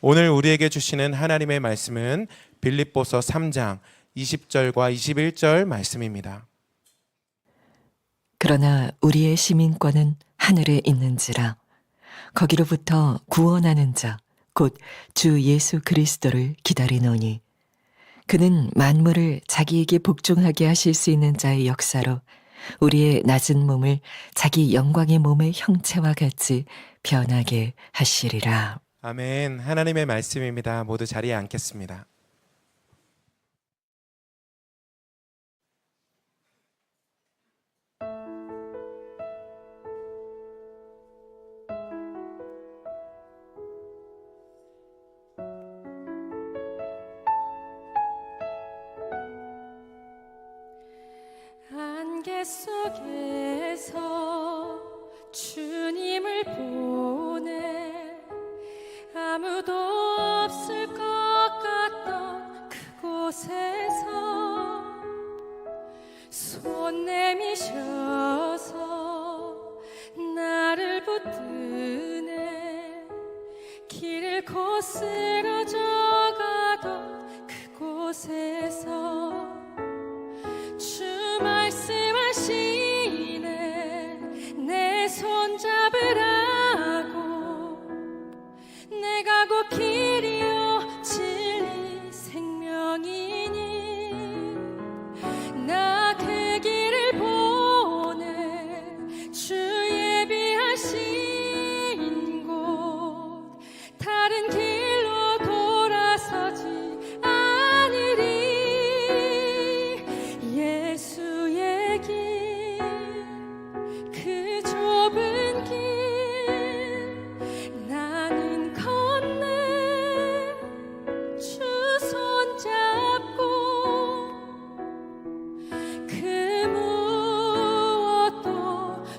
오늘 우리에게 주시는 하나님의 말씀은 빌립보서 3장 20절과 21절 말씀입니다. 그러나 우리의 시민권은 하늘에 있는지라 거기로부터 구원하는 자 곧 주 예수 그리스도를 기다리노니 그는 만물을 자기에게 복종하게 하실 수 있는 자의 역사로 우리의 낮은 몸을 자기 영광의 몸의 형체와 같이 변하게 하시리라. 아멘. 하나님의 말씀입니다. 모두 자리에 앉겠습니다. 안개 속에서 주님을 보내 아무도 없을 것 같던 그곳에서 손 내미셔서 나를 붙드네 길을 거스러져 가던 그곳에서 주 말씀하시네 내 손 잡으라고 내가 곧 길이요 진리 생명이니 나 그 길을 보내 주 예비하신 곳 다른 길로 돌아서지 않으리 예수의 길 그 좁은 길 나는 건네 주 손 잡고 그 무엇도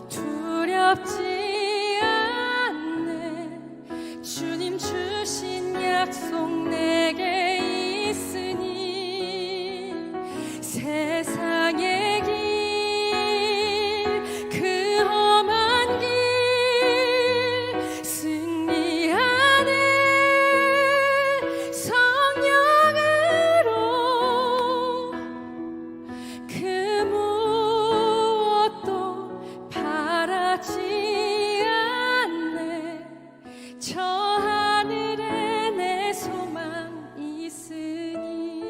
두렵지 않네 주님 주신 약속 내게 있으니 세상의 길 그 험한 길 승리하네 성령으로 그 무엇도 바라지 않네 저 하늘에 내 소망 있으니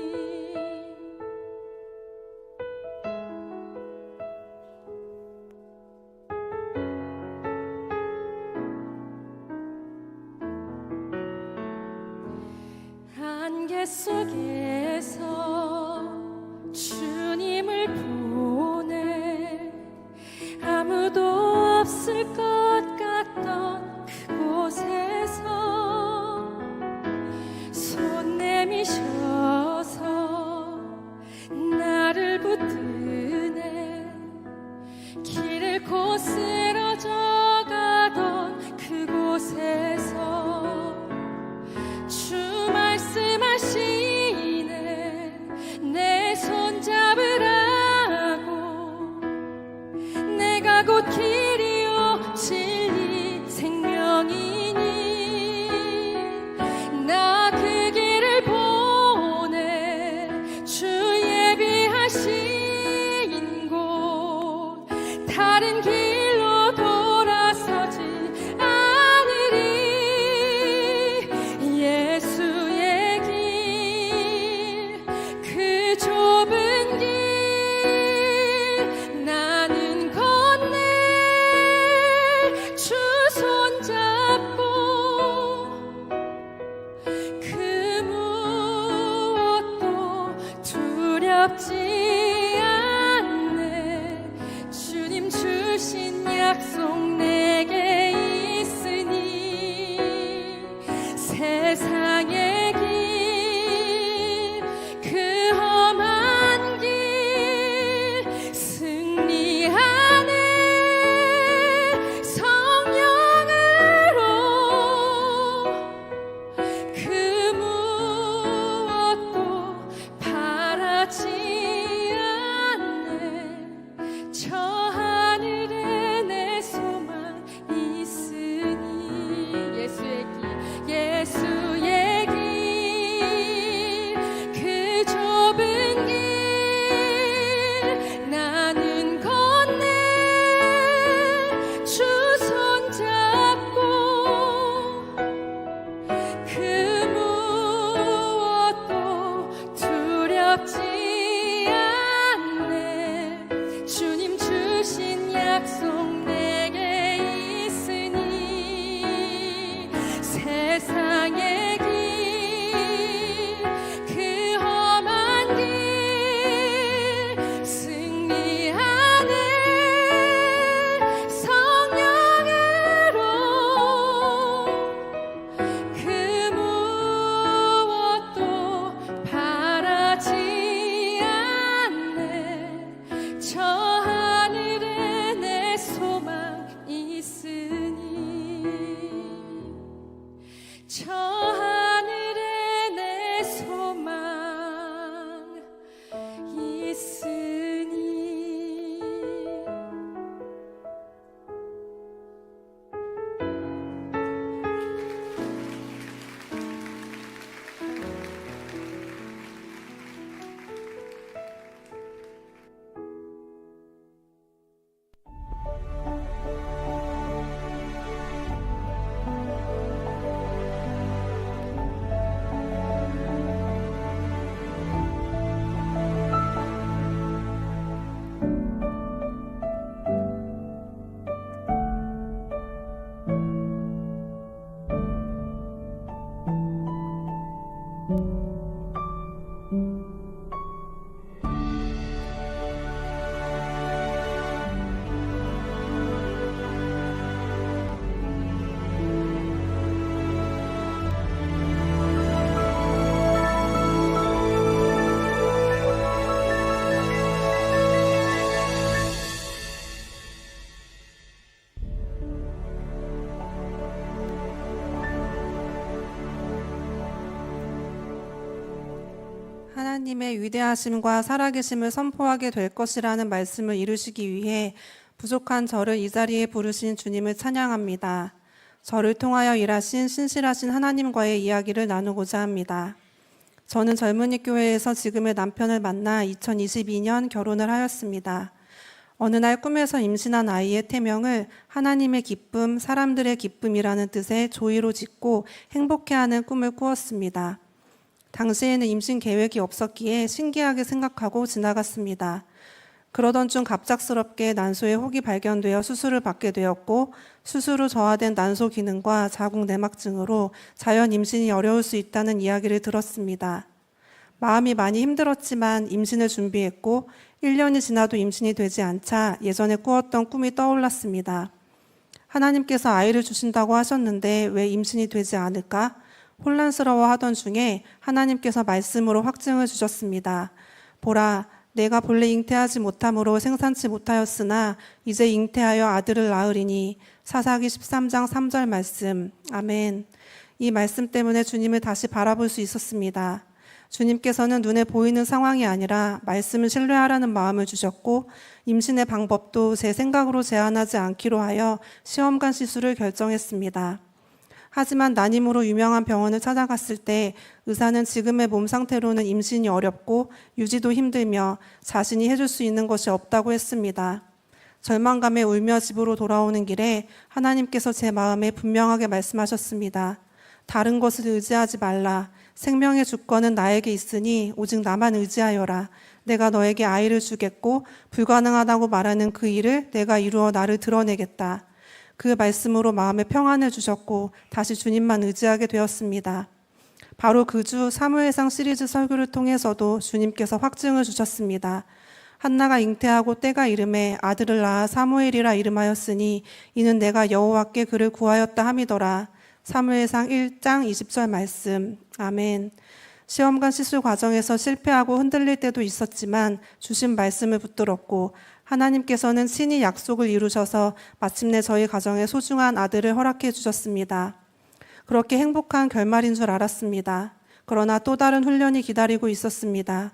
안개 속에서 주님을 보내 아무도 없을 것 같던 그곳에서 손 내미셔서 나를 붙드네 길을 거스러져 가던 그곳에서 주 말씀하시네 내 손 잡으라고 내가 곧 길이요 진리 생명이니 나 그 길을 보내 주 예비하신 곳 다른 길로 돌아서지 않으리 예수의 길 그 좁은 길 나는 건네 주 손 잡고 그 무엇도 두렵지 않네 주님 주신 약속 내게 있으니 세상의 길 그 험한 길 승리하네 성령으로 그 무엇도 바라지 하나님의 위대하심과 살아계심을 선포하게 될 것이라는 말씀을 이루시기 위해 부족한 저를 이 자리에 부르신 주님을 찬양합니다. 저를 통하여 일하신 신실하신 하나님과의 이야기를 나누고자 합니다. 저는 젊은이 교회에서 지금의 남편을 만나 2022년 결혼을 하였습니다. 어느 날 꿈에서 임신한 아이의 태명을 하나님의 기쁨, 사람들의 기쁨이라는 뜻의 조이로 짓고 행복해하는 꿈을 꾸었습니다. 당시에는 임신 계획이 없었기에 신기하게 생각하고 지나갔습니다. 그러던 중 갑작스럽게 난소에 혹이 발견되어 수술을 받게 되었고 수술 후 저하된 난소 기능과 자궁 내막증으로 자연 임신이 어려울 수 있다는 이야기를 들었습니다. 마음이 많이 힘들었지만 임신을 준비했고 1년이 지나도 임신이 되지 않자 예전에 꾸었던 꿈이 떠올랐습니다. 하나님께서 아이를 주신다고 하셨는데 왜 임신이 되지 않을까? 혼란스러워하던 중에 하나님께서 말씀으로 확증을 주셨습니다. 보라, 내가 본래 잉태하지 못함으로 생산치 못하였으나 이제 잉태하여 아들을 낳으리니. 사사기 13장 3절 말씀. 아멘. 이 말씀 때문에 주님을 다시 바라볼 수 있었습니다. 주님께서는 눈에 보이는 상황이 아니라 말씀을 신뢰하라는 마음을 주셨고 임신의 방법도 제 생각으로 제한하지 않기로 하여 시험관 시술을 결정했습니다. 하지만 난임으로 유명한 병원을 찾아갔을 때 의사는 지금의 몸 상태로는 임신이 어렵고 유지도 힘들며 자신이 해줄 수 있는 것이 없다고 했습니다. 절망감에 울며 집으로 돌아오는 길에 하나님께서 제 마음에 분명하게 말씀하셨습니다. 다른 것을 의지하지 말라. 생명의 주권은 나에게 있으니 오직 나만 의지하여라. 내가 너에게 아이를 주겠고 불가능하다고 말하는 그 일을 내가 이루어 나를 드러내겠다. 그 말씀으로 마음에 평안을 주셨고 다시 주님만 의지하게 되었습니다. 바로 그 주 사무엘상 시리즈 설교를 통해서도 주님께서 확증을 주셨습니다. 한나가 잉태하고 때가 이름에 아들을 낳아 사무엘이라 이름하였으니 이는 내가 여호와께 그를 구하였다 함이더라. 사무엘상 1장 20절 말씀. 아멘. 시험관 시술 과정에서 실패하고 흔들릴 때도 있었지만 주신 말씀을 붙들었고 하나님께서는 친히 약속을 이루셔서 마침내 저희 가정에 소중한 아들을 허락해 주셨습니다. 그렇게 행복한 결말인 줄 알았습니다. 그러나 또 다른 훈련이 기다리고 있었습니다.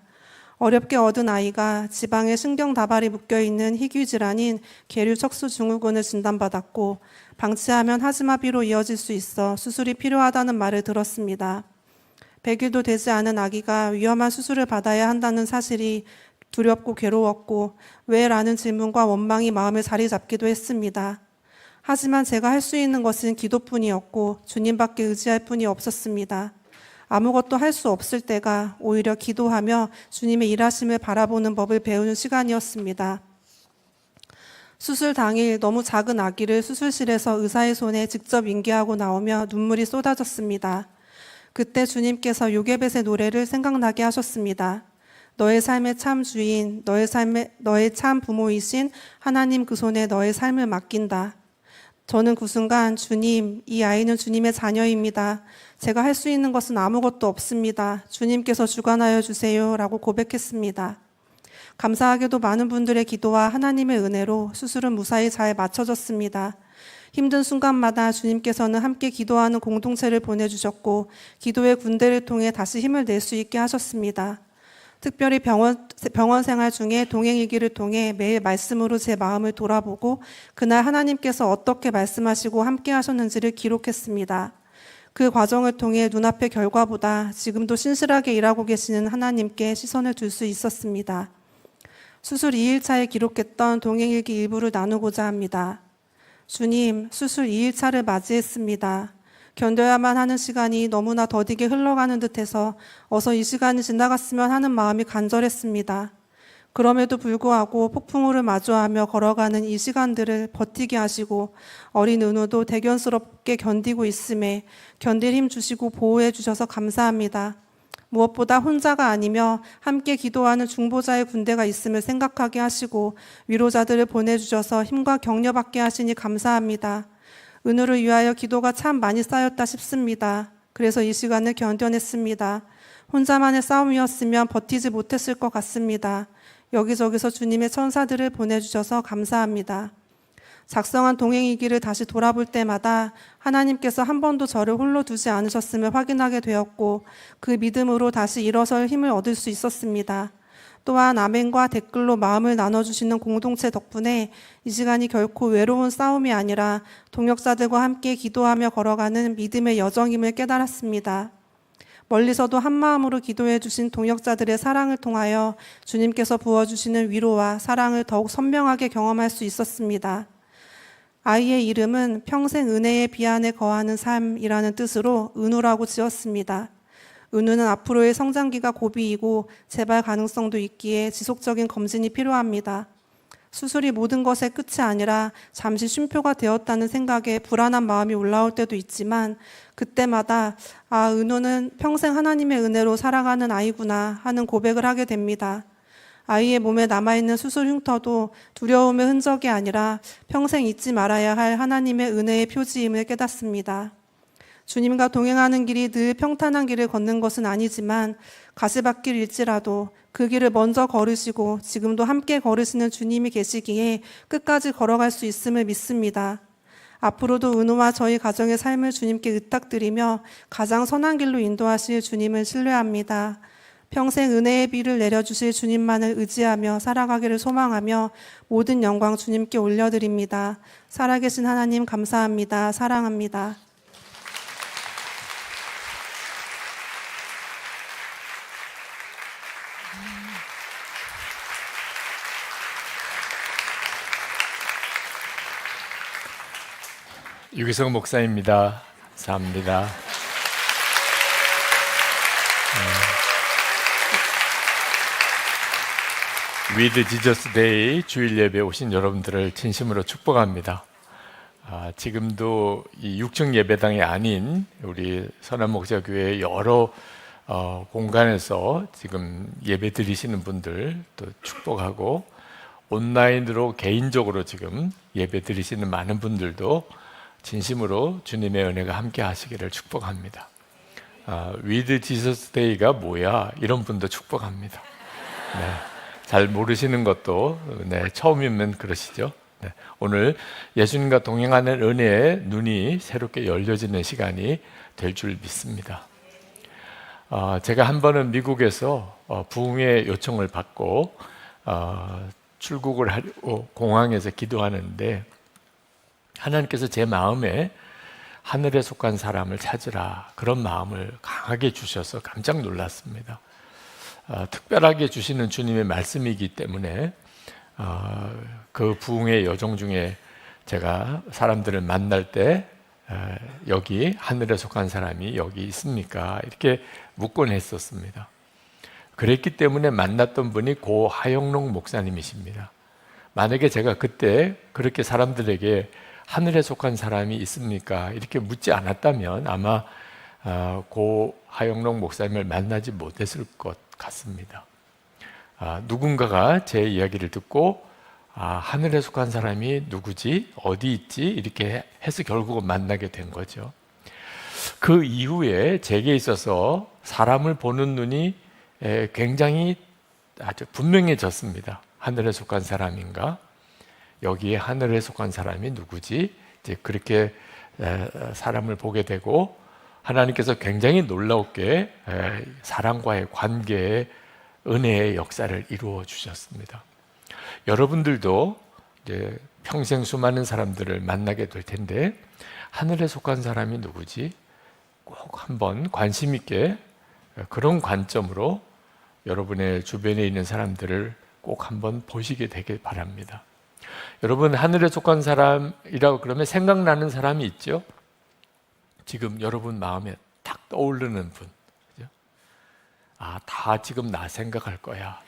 어렵게 얻은 아이가 지방에 신경다발이 묶여있는 희귀 질환인 계류척수 증후군을 진단받았고 방치하면 하지마비로 이어질 수 있어 수술이 필요하다는 말을 들었습니다. 100일도 되지 않은 아기가 위험한 수술을 받아야 한다는 사실이 두렵고 괴로웠고 왜? 라는 질문과 원망이 마음에 자리 잡기도 했습니다. 하지만 제가 할 수 있는 것은 기도뿐이었고 주님밖에 의지할 뿐이 없었습니다. 아무것도 할 수 없을 때가 오히려 기도하며 주님의 일하심을 바라보는 법을 배우는 시간이었습니다. 수술 당일 너무 작은 아기를 수술실에서 의사의 손에 직접 인계하고 나오며 눈물이 쏟아졌습니다. 그때 주님께서 요게벳의 노래를 생각나게 하셨습니다. 너의 삶의 참 주인, 너의 참 부모이신 하나님 그 손에 너의 삶을 맡긴다. 저는 그 순간 주님, 이 아이는 주님의 자녀입니다. 제가 할 수 있는 것은 아무것도 없습니다. 주님께서 주관하여 주세요 라고 고백했습니다. 감사하게도 많은 분들의 기도와 하나님의 은혜로 수술은 무사히 잘 마쳐졌습니다. 힘든 순간마다 주님께서는 함께 기도하는 공동체를 보내주셨고 기도의 군대를 통해 다시 힘을 낼 수 있게 하셨습니다. 특별히 병원 생활 중에 동행일기를 통해 매일 말씀으로 제 마음을 돌아보고 그날 하나님께서 어떻게 말씀하시고 함께 하셨는지를 기록했습니다. 그 과정을 통해 눈앞의 결과보다 지금도 신실하게 일하고 계시는 하나님께 시선을 둘 수 있었습니다. 수술 2일차에 기록했던 동행일기 일부를 나누고자 합니다. 주님, 수술 2일차를 맞이했습니다. 견뎌야만 하는 시간이 너무나 더디게 흘러가는 듯해서 어서 이 시간이 지나갔으면 하는 마음이 간절했습니다. 그럼에도 불구하고 폭풍우를 마주하며 걸어가는 이 시간들을 버티게 하시고 어린 은우도 대견스럽게 견디고 있음에 견딜 힘 주시고 보호해 주셔서 감사합니다. 무엇보다 혼자가 아니며 함께 기도하는 중보자의 군대가 있음을 생각하게 하시고 위로자들을 보내주셔서 힘과 격려받게 하시니 감사합니다. 은우를 위하여 기도가 참 많이 쌓였다 싶습니다. 그래서 이 시간을 견뎌냈습니다. 혼자만의 싸움이었으면 버티지 못했을 것 같습니다. 여기저기서 주님의 천사들을 보내주셔서 감사합니다. 작성한 동행일기를 다시 돌아볼 때마다 하나님께서 한 번도 저를 홀로 두지 않으셨음을 확인하게 되었고 그 믿음으로 다시 일어설 힘을 얻을 수 있었습니다. 또한 아멘과 댓글로 마음을 나눠주시는 공동체 덕분에 이 시간이 결코 외로운 싸움이 아니라 동역자들과 함께 기도하며 걸어가는 믿음의 여정임을 깨달았습니다. 멀리서도 한 마음으로 기도해 주신 동역자들의 사랑을 통하여 주님께서 부어주시는 위로와 사랑을 더욱 선명하게 경험할 수 있었습니다. 아이의 이름은 평생 은혜의 비 안에 거하는 삶이라는 뜻으로 은우라고 지었습니다. 은우는 앞으로의 성장기가 고비이고 재발 가능성도 있기에 지속적인 검진이 필요합니다. 수술이 모든 것의 끝이 아니라 잠시 쉼표가 되었다는 생각에 불안한 마음이 올라올 때도 있지만 그때마다 은우는 평생 하나님의 은혜로 살아가는 아이구나 하는 고백을 하게 됩니다. 아이의 몸에 남아있는 수술 흉터도 두려움의 흔적이 아니라 평생 잊지 말아야 할 하나님의 은혜의 표지임을 깨닫습니다. 주님과 동행하는 길이 늘 평탄한 길을 걷는 것은 아니지만 가시밭길일지라도 그 길을 먼저 걸으시고 지금도 함께 걸으시는 주님이 계시기에 끝까지 걸어갈 수 있음을 믿습니다. 앞으로도 은우와 저희 가정의 삶을 주님께 의탁드리며 가장 선한 길로 인도하실 주님을 신뢰합니다. 평생 은혜의 비를 내려주실 주님만을 의지하며 살아가기를 소망하며 모든 영광 주님께 올려드립니다. 살아계신 하나님 감사합니다. 사랑합니다. 유기성 목사입니다. 감사합니다. 위드 지저스 데이 주일 예배에 오신 여러분들을 진심으로 축복합니다. 지금도 이 6층 예배당이 아닌 우리 선한 목자 교회 여러 공간에서 지금 예배 드리시는 분들 또 축복하고 온라인으로 개인적으로 지금 예배 드리시는 많은 분들도 진심으로 주님의 은혜가 함께 하시기를 축복합니다. 위드 지저스 데이가 뭐야? 이런 분도 축복합니다. 네. 잘 모르시는 것도 처음이면 그러시죠. 오늘 예수님과 동행하는 은혜의 눈이 새롭게 열려지는 시간이 될 줄 믿습니다. 제가 한 번은 미국에서 부흥의 요청을 받고 출국을 하려고 공항에서 기도하는데 하나님께서 제 마음에 하늘에 속한 사람을 찾으라 그런 마음을 강하게 주셔서 깜짝 놀랐습니다. 특별하게 주시는 주님의 말씀이기 때문에 그 부흥의 여정 중에 제가 사람들을 만날 때 여기 하늘에 속한 사람이 여기 있습니까? 이렇게 묻곤 했었습니다. 그랬기 때문에 만났던 분이 고 하영록 목사님이십니다. 만약에 제가 그때 그렇게 사람들에게 하늘에 속한 사람이 있습니까? 이렇게 묻지 않았다면 아마 고 하영록 목사님을 만나지 못했을 것 같습니다. 누군가가 제 이야기를 듣고 하늘에 속한 사람이 누구지? 어디 있지? 이렇게 해서 결국은 만나게 된 거죠. 그 이후에 제게 있어서 사람을 보는 눈이 굉장히 아주 분명해졌습니다. 하늘에 속한 사람인가? 여기에 하늘에 속한 사람이 누구지? 이제 그렇게 사람을 보게 되고 하나님께서 굉장히 놀랍게 사람과의 관계에 은혜의 역사를 이루어 주셨습니다. 여러분들도 이제 평생 수많은 사람들을 만나게 될 텐데 하늘에 속한 사람이 누구지? 꼭 한번 관심 있게 그런 관점으로 여러분의 주변에 있는 사람들을 꼭 한번 보시게 되길 바랍니다. 여러분 하늘에 속한 사람이라고 그러면 생각나는 사람이 있죠? 지금 여러분 마음에 딱 떠오르는 분, 그죠? 다 지금 나 생각할 거야.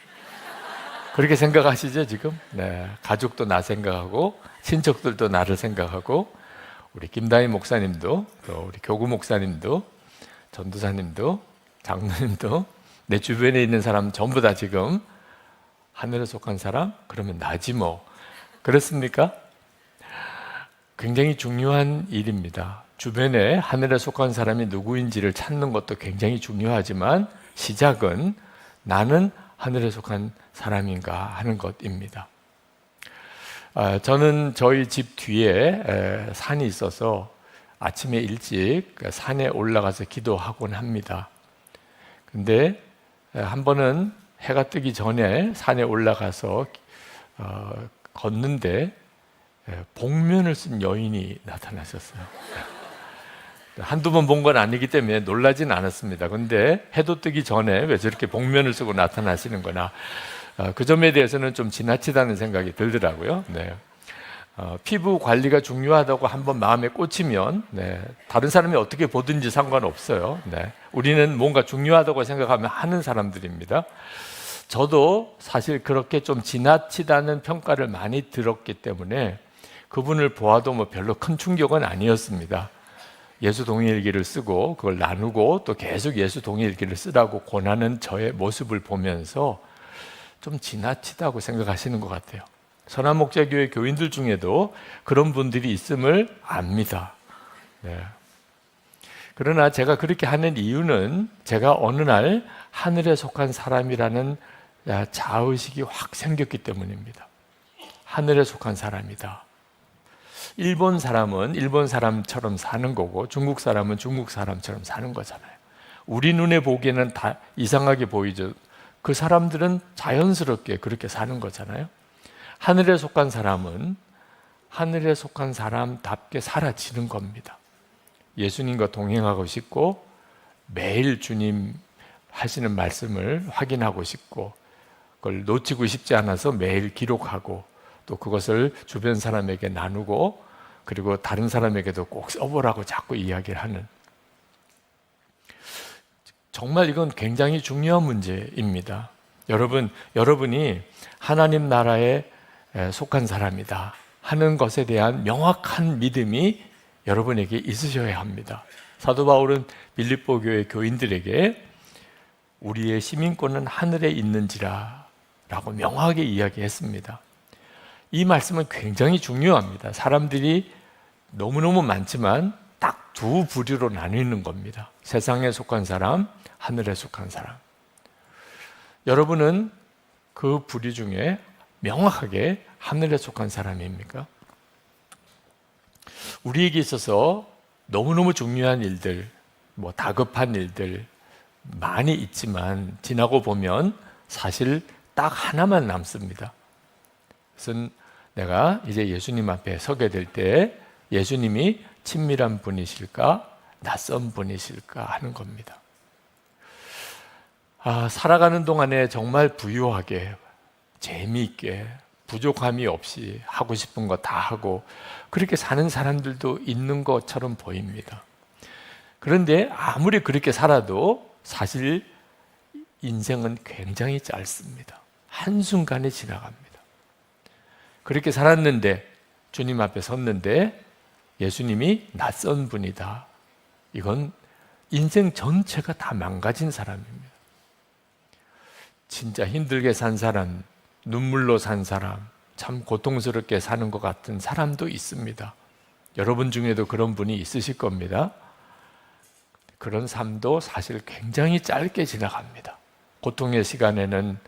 그렇게 생각하시죠 지금? 네, 가족도 나 생각하고 친척들도 나를 생각하고 우리 김다희 목사님도 또 우리 교구 목사님도 전도사님도 장로님도 내 주변에 있는 사람 전부 다 지금 하늘에 속한 사람? 그러면 나지 뭐. 그렇습니까? 굉장히 중요한 일입니다. 주변에 하늘에 속한 사람이 누구인지를 찾는 것도 굉장히 중요하지만 시작은 나는 하늘에 속한 사람인가 하는 것입니다. 저는 저희 집 뒤에 산이 있어서 아침에 일찍 산에 올라가서 기도하곤 합니다. 근데 한 번은 해가 뜨기 전에 산에 올라가서 걷는데 복면을 쓴 여인이 나타나셨어요. 한두 번 본 건 아니기 때문에 놀라진 않았습니다. 근데 해도 뜨기 전에 왜 저렇게 복면을 쓰고 나타나시는 거나 그 점에 대해서는 좀 지나치다는 생각이 들더라고요. 네. 피부 관리가 중요하다고 한번 마음에 꽂히면 다른 사람이 어떻게 보든지 상관없어요. 우리는 뭔가 중요하다고 생각하면 하는 사람들입니다. 저도 사실 그렇게 좀 지나치다는 평가를 많이 들었기 때문에 그분을 보아도 뭐 별로 큰 충격은 아니었습니다. 예수 동일기를 쓰고 그걸 나누고 또 계속 예수 동일기를 쓰라고 권하는 저의 모습을 보면서 좀 지나치다고 생각하시는 것 같아요. 선한목자교회 교인들 중에도 그런 분들이 있음을 압니다. 그러나 제가 그렇게 하는 이유는 제가 어느 날 하늘에 속한 사람이라는 자의식이 확 생겼기 때문입니다. 하늘에 속한 사람이다. 일본 사람은 일본 사람처럼 사는 거고 중국 사람은 중국 사람처럼 사는 거잖아요. 우리 눈에 보기에는 다 이상하게 보이죠. 그 사람들은 자연스럽게 그렇게 사는 거잖아요. 하늘에 속한 사람은 하늘에 속한 사람답게 살아지는 겁니다. 예수님과 동행하고 싶고 매일 주님 하시는 말씀을 확인하고 싶고 그걸 놓치고 싶지 않아서 매일 기록하고 또 그것을 주변 사람에게 나누고 그리고 다른 사람에게도 꼭 써보라고 자꾸 이야기를 하는, 정말 이건 굉장히 중요한 문제입니다. 여러분이 하나님 나라에 속한 사람이다 하는 것에 대한 명확한 믿음이 여러분에게 있으셔야 합니다. 사도 바울은 빌립보 교회 교인들에게 우리의 시민권은 하늘에 있는지라 라고 명확하게 이야기했습니다. 이 말씀은 굉장히 중요합니다. 사람들이 너무너무 많지만 딱 두 부류로 나뉘는 겁니다. 세상에 속한 사람, 하늘에 속한 사람. 여러분은 그 부류 중에 명확하게 하늘에 속한 사람입니까? 우리에게 있어서 너무너무 중요한 일들, 뭐 다급한 일들 많이 있지만 지나고 보면 사실 딱 하나만 남습니다. 그것은 내가 이제 예수님 앞에 서게 될 때 예수님이 친밀한 분이실까 낯선 분이실까 하는 겁니다. 살아가는 동안에 정말 부유하게 재미있게 부족함이 없이 하고 싶은 거 다 하고 그렇게 사는 사람들도 있는 것처럼 보입니다. 그런데 아무리 그렇게 살아도 사실 인생은 굉장히 짧습니다. 한순간에 지나갑니다. 그렇게 살았는데 주님 앞에 섰는데 예수님이 낯선 분이다. 이건 인생 전체가 다 망가진 사람입니다. 진짜 힘들게 산 사람, 눈물로 산 사람, 참 고통스럽게 사는 것 같은 사람도 있습니다. 여러분 중에도 그런 분이 있으실 겁니다. 그런 삶도 사실 굉장히 짧게 지나갑니다. 고통의 시간에는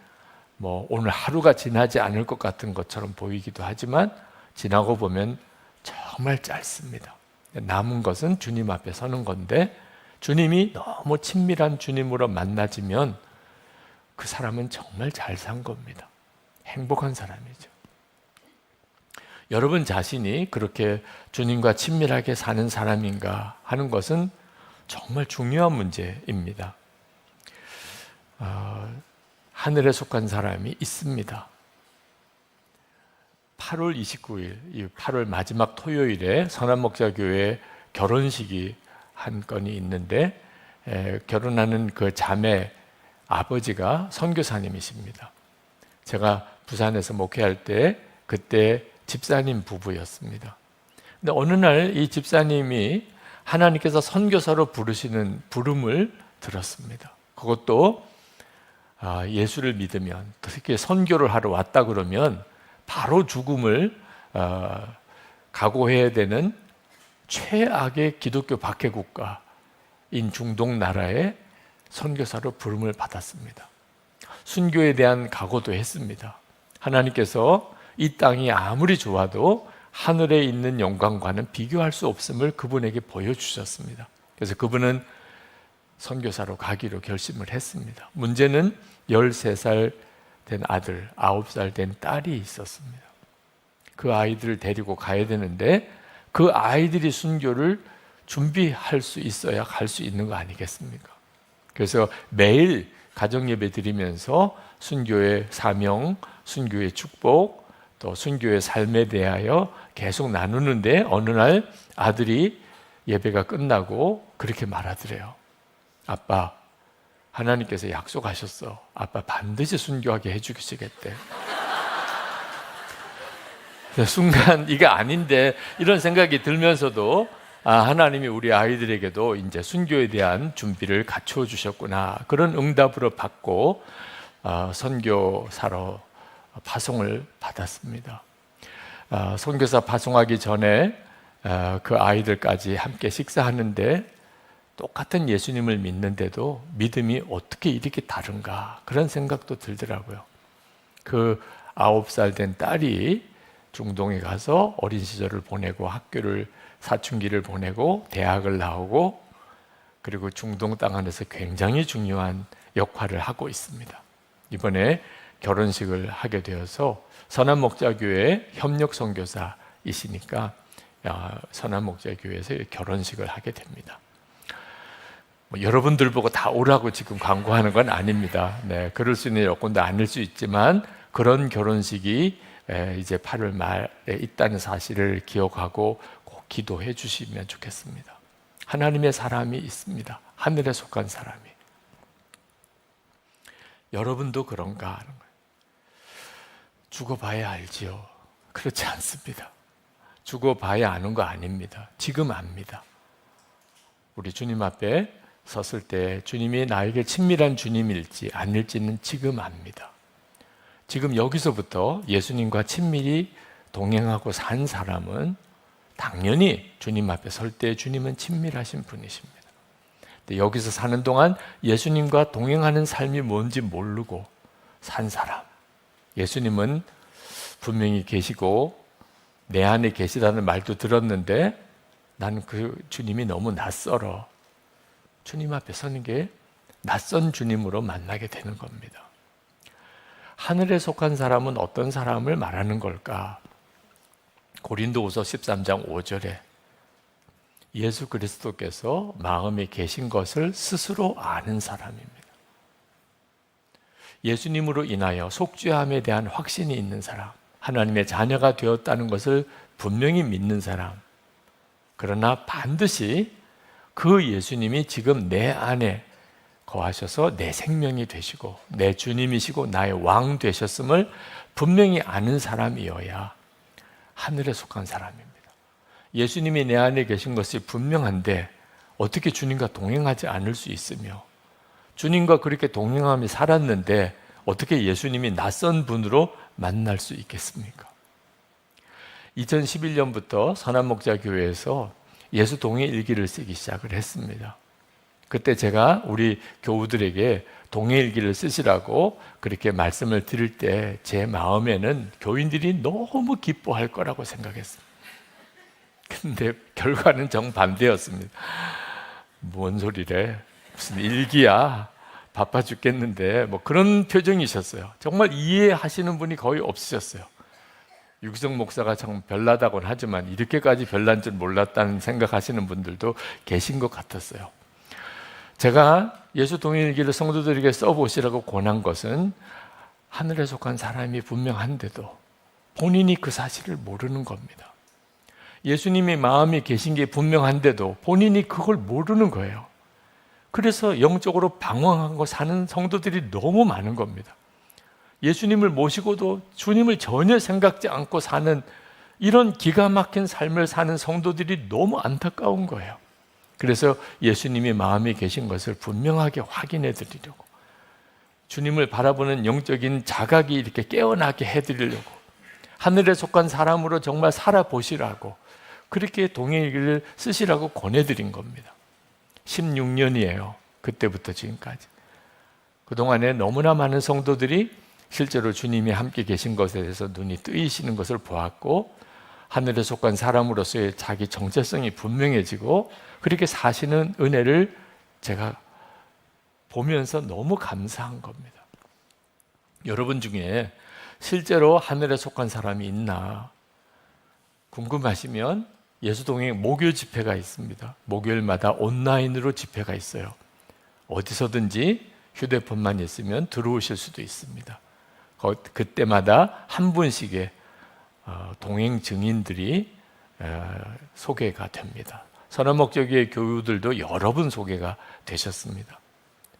뭐 오늘 하루가 지나지 않을 것 같은 것처럼 보이기도 하지만 지나고 보면 정말 짧습니다. 남은 것은 주님 앞에 서는 건데 주님이 너무 친밀한 주님으로 만나지면 그 사람은 정말 잘 산 겁니다. 행복한 사람이죠. 여러분 자신이 그렇게 주님과 친밀하게 사는 사람인가 하는 것은 정말 중요한 문제입니다. 하늘에 속한 사람이 있습니다. 8월 29일, 이 8월 마지막 토요일에 선한목자교회 결혼식이 한 건이 있는데 결혼하는 그 자매 아버지가 선교사님이십니다. 제가 부산에서 목회할 때 그때 집사님 부부였습니다. 근데 어느 날 이 집사님이 하나님께서 선교사로 부르시는 부름을 들었습니다. 그것도 예수를 믿으면, 특히 선교를 하러 왔다 그러면 바로 죽음을 각오해야 되는 최악의 기독교 박해국가인 중동 나라에 선교사로 부름을 받았습니다. 순교에 대한 각오도 했습니다. 하나님께서 이 땅이 아무리 좋아도 하늘에 있는 영광과는 비교할 수 없음을 그분에게 보여주셨습니다. 그래서 그분은 선교사로 가기로 결심을 했습니다. 문제는 13살 된 아들, 9살 된 딸이 있었습니다. 그 아이들을 데리고 가야 되는데 그 아이들이 순교를 준비할 수 있어야 갈 수 있는 거 아니겠습니까? 그래서 매일 가정예배 드리면서 순교의 사명, 순교의 축복, 또 순교의 삶에 대하여 계속 나누는데 어느 날 아들이 예배가 끝나고 그렇게 말하더래요. 아빠, 하나님께서 약속하셨어. 아빠 반드시 순교하게 해주시겠대. 순간 이게 아닌데 이런 생각이 들면서도 하나님이 우리 아이들에게도 이제 순교에 대한 준비를 갖춰 주셨구나, 그런 응답으로 받고 선교사로 파송을 받았습니다. 선교사 파송하기 전에 그 아이들까지 함께 식사하는데 똑같은 예수님을 믿는데도 믿음이 어떻게 이렇게 다른가, 그런 생각도 들더라고요. 그 9살 된 딸이 중동에 가서 어린 시절을 보내고 학교를 사춘기를 보내고 대학을 나오고 그리고 중동 땅 안에서 굉장히 중요한 역할을 하고 있습니다. 이번에 결혼식을 하게 되어서 선한목자교회 협력 선교사이시니까 선한목자교회에서 결혼식을 하게 됩니다. 여러분들 보고 다 오라고 지금 광고하는 건 아닙니다. 네, 그럴 수 있는 여건도 아닐 수 있지만 그런 결혼식이 이제 8월 말에 있다는 사실을 기억하고 꼭 기도해 주시면 좋겠습니다. 하나님의 사람이 있습니다. 하늘에 속한 사람이. 여러분도 그런가 하는 거예요. 죽어봐야 알지요. 그렇지 않습니다. 죽어봐야 아는 거 아닙니다. 지금 압니다. 우리 주님 앞에 섰을 때 주님이 나에게 친밀한 주님일지 아닐지는 지금 압니다. 지금 여기서부터 예수님과 친밀히 동행하고 산 사람은 당연히 주님 앞에 설 때 주님은 친밀하신 분이십니다. 근데 여기서 사는 동안 예수님과 동행하는 삶이 뭔지 모르고 산 사람, 예수님은 분명히 계시고 내 안에 계시다는 말도 들었는데 나는 그 주님이 너무 낯설어. 주님 앞에 서는 게 낯선 주님으로 만나게 되는 겁니다. 하늘에 속한 사람은 어떤 사람을 말하는 걸까? 고린도후서 13장 5절에 예수 그리스도께서 마음에 계신 것을 스스로 아는 사람입니다. 예수님으로 인하여 속죄함에 대한 확신이 있는 사람, 하나님의 자녀가 되었다는 것을 분명히 믿는 사람, 그러나 반드시 그 예수님이 지금 내 안에 거하셔서 내 생명이 되시고 내 주님이시고 나의 왕 되셨음을 분명히 아는 사람이어야 하늘에 속한 사람입니다. 예수님이 내 안에 계신 것이 분명한데 어떻게 주님과 동행하지 않을 수 있으며 주님과 그렇게 동행하며 살았는데 어떻게 예수님이 낯선 분으로 만날 수 있겠습니까? 2011년부터 선한목자교회에서 예수 동행 일기를 쓰기 시작을 했습니다. 그때 제가 우리 교우들에게 동행일기를 쓰시라고 그렇게 말씀을 드릴 때 제 마음에는 교인들이 너무 기뻐할 거라고 생각했습니다. 근데 결과는 정반대였습니다. 뭔 소리래? 무슨 일기야? 바빠 죽겠는데 뭐 그런 표정이셨어요. 정말 이해하시는 분이 거의 없으셨어요. 유기성 목사가 참 별나다곤 하지만 이렇게까지 별난 줄 몰랐다는 생각하시는 분들도 계신 것 같았어요. 제가 예수 동행일기를 성도들에게 써보시라고 권한 것은 하늘에 속한 사람이 분명한데도 본인이 그 사실을 모르는 겁니다. 예수님의 마음이 계신 게 분명한데도 본인이 그걸 모르는 거예요. 그래서 영적으로 방황하고 사는 성도들이 너무 많은 겁니다. 예수님을 모시고도 주님을 전혀 생각지 않고 사는 이런 기가 막힌 삶을 사는 성도들이 너무 안타까운 거예요. 그래서 예수님이 마음에 계신 것을 분명하게 확인해 드리려고, 주님을 바라보는 영적인 자각이 이렇게 깨어나게 해드리려고, 하늘에 속한 사람으로 정말 살아보시라고, 그렇게 동행일기를 쓰시라고 권해드린 겁니다. 16년이에요. 그때부터 지금까지. 그동안에 너무나 많은 성도들이 실제로 주님이 함께 계신 것에 대해서 눈이 뜨이시는 것을 보았고, 하늘에 속한 사람으로서의 자기 정체성이 분명해지고 그렇게 사시는 은혜를 제가 보면서 너무 감사한 겁니다. 여러분 중에 실제로 하늘에 속한 사람이 있나 궁금하시면 예수동행 목요 집회가 있습니다. 목요일마다 온라인으로 집회가 있어요. 어디서든지 휴대폰만 있으면 들어오실 수도 있습니다. 그때마다 한 분씩의 동행 증인들이 소개가 됩니다. 선한목적의 교우들도 여러 분 소개가 되셨습니다.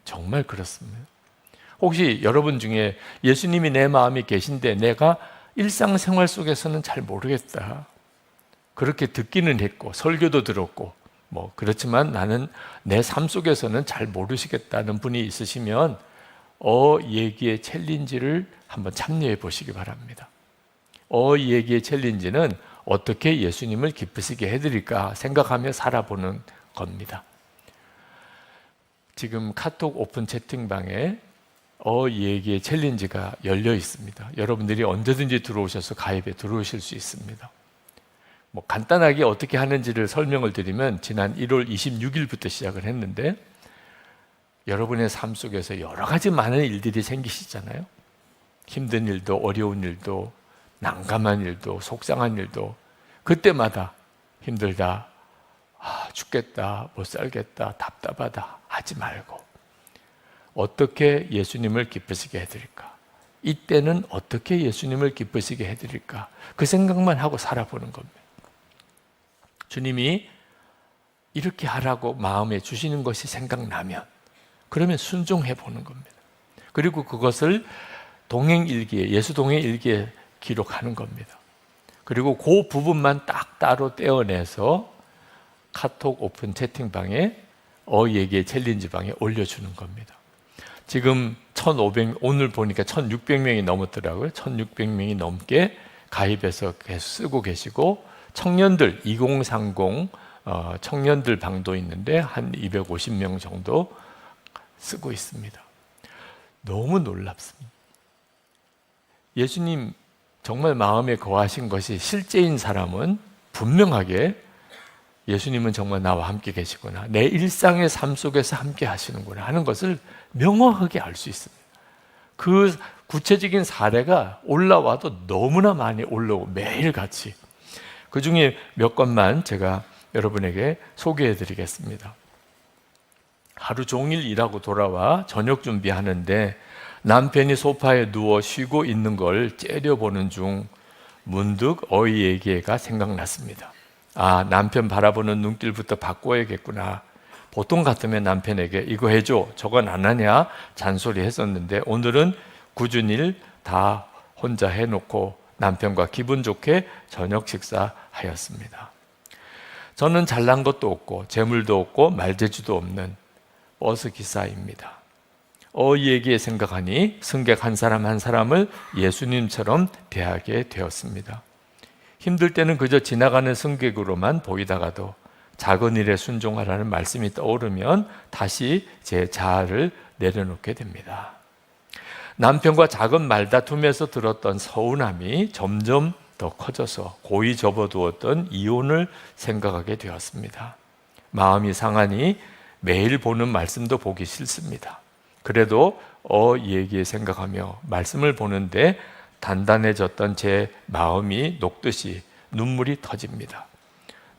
정말 그렇습니다. 혹시 여러분 중에 예수님이 내 마음에 계신데 내가 일상생활 속에서는 잘 모르겠다, 그렇게 듣기는 했고 설교도 들었고 그렇지만 나는 내 삶 속에서는 잘 모르시겠다는 분이 있으시면 얘기의 챌린지를 한번 참여해 보시기 바랍니다. 얘기의 챌린지는 어떻게 예수님을 기쁘시게 해드릴까 생각하며 살아보는 겁니다. 지금 카톡 오픈 채팅방에 얘기의 챌린지가 열려 있습니다. 여러분들이 언제든지 들어오셔서 가입에 들어오실 수 있습니다. 간단하게 어떻게 하는지를 설명을 드리면, 지난 1월 26일부터 시작을 했는데 여러분의 삶 속에서 여러 가지 많은 일들이 생기시잖아요. 힘든 일도, 어려운 일도, 난감한 일도, 속상한 일도. 그때마다 힘들다, 죽겠다, 못 살겠다, 답답하다 하지 말고 어떻게 예수님을 기쁘시게 해드릴까, 이때는 어떻게 예수님을 기쁘시게 해드릴까, 그 생각만 하고 살아보는 겁니다. 주님이 이렇게 하라고 마음에 주시는 것이 생각나면 그러면 순종해 보는 겁니다. 그리고 그것을 동행일기에, 예수 동행일기에 기록하는 겁니다. 그리고 그 부분만 딱 따로 떼어내서 카톡 오픈 채팅방에 얘기의 챌린지방에 올려주는 겁니다. 지금 1,500, 오늘 보니까 1,600명이 넘었더라고요. 1,600명이 넘게 가입해서 계속 쓰고 계시고, 청년들 2030 청년들 방도 있는데 한 250명 정도 쓰고 있습니다. 너무 놀랍습니다. 예수님 정말 마음에 거하신 것이 실제인 사람은 분명하게 예수님은 정말 나와 함께 계시구나, 내 일상의 삶 속에서 함께 하시는구나 하는 것을 명확하게 알 수 있습니다. 그 구체적인 사례가 올라와도 너무나 많이 올라오고 매일같이. 그 중에 몇 건만 제가 여러분에게 소개해 드리겠습니다. 하루 종일 일하고 돌아와 저녁 준비하는데 남편이 소파에 누워 쉬고 있는 걸 째려보는 중 문득 얘기가 생각났습니다. 남편 바라보는 눈길부터 바꿔야겠구나. 보통 같으면 남편에게 이거 해줘, 저건 안 하냐 잔소리 했었는데 오늘은 굳은 일 다 혼자 해놓고 남편과 기분 좋게 저녁 식사하였습니다. 저는 잘난 것도 없고 재물도 없고 말재주도 없는 버스 기사입니다. 얘기에 생각하니 승객 한 사람 한 사람을 예수님처럼 대하게 되었습니다. 힘들 때는 그저 지나가는 승객으로만 보이다가도 작은 일에 순종하라는 말씀이 떠오르면 다시 제 자아를 내려놓게 됩니다. 남편과 작은 말다툼에서 들었던 서운함이 점점 더 커져서 고이 접어두었던 이혼을 생각하게 되었습니다. 마음이 상하니 매일 보는 말씀도 보기 싫습니다. 그래도 얘기에 생각하며 말씀을 보는데 단단해졌던 제 마음이 녹듯이 눈물이 터집니다.